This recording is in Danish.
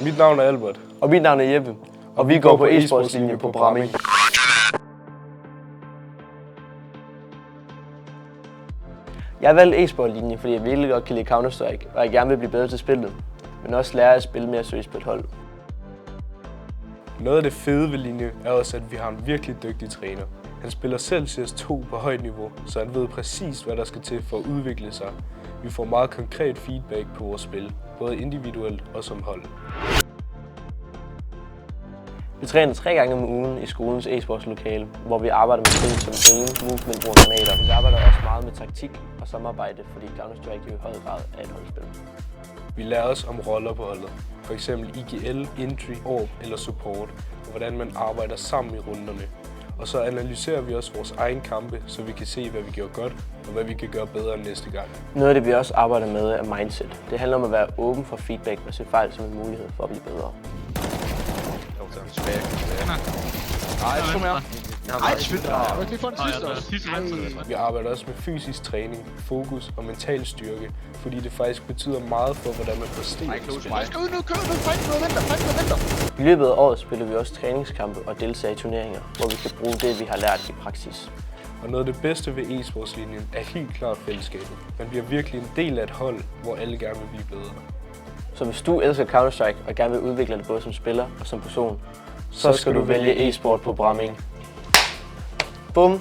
Mit navn er Albert. Og mit navn er Jeppe. Og vi går på e-sportslinjen på Bramming. Jeg valgte e-sportlinjen, fordi jeg virkelig godt kan lide Counter-Strike, og jeg gerne vil blive bedre til spillet, men også lære at spille mere seriøst på et hold. Noget af det fede ved linjen er også, at vi har en virkelig dygtig træner. Han spiller selv CS2 på højt niveau, så han ved præcis, hvad der skal til for at udvikle sig. Vi får meget konkret feedback på vores spil, både individuelt og som hold. Vi træner 3 gange om ugen i skolens e-sportslokale, hvor vi arbejder med ting som aim, movement og granater. Vi arbejder også meget med taktik og samarbejde, fordi Counter-Strike jo i høj grad er et holdspil. Vi lærer os om roller på holdet, f.eks. IGL, Entry, Orb eller Support, og hvordan man arbejder sammen i runderne. Og så analyserer vi også vores egen kampe, så vi kan se, hvad vi gjorde godt og hvad vi kan gøre bedre næste gang. Noget af det, vi også arbejder med, er mindset. Det handler om at være åben for feedback og se fejl som en mulighed for at blive bedre. Nej, mere. Nej, Vi arbejder også med fysisk træning, fokus og mental styrke, fordi det faktisk betyder meget for, hvordan man præsterer. I løbet af året spiller vi også træningskampe og deltager i turneringer, hvor vi skal bruge det, vi har lært i praksis. Og noget af det bedste ved e-sportslinjen er helt klart fællesskabet. Man bliver virkelig en del af et hold, hvor alle gerne vil blive bedre. Så hvis du elsker Counter-Strike og gerne vil udvikle det både som spiller og som person, så skal du vælge e-sport på Bramming. Bum!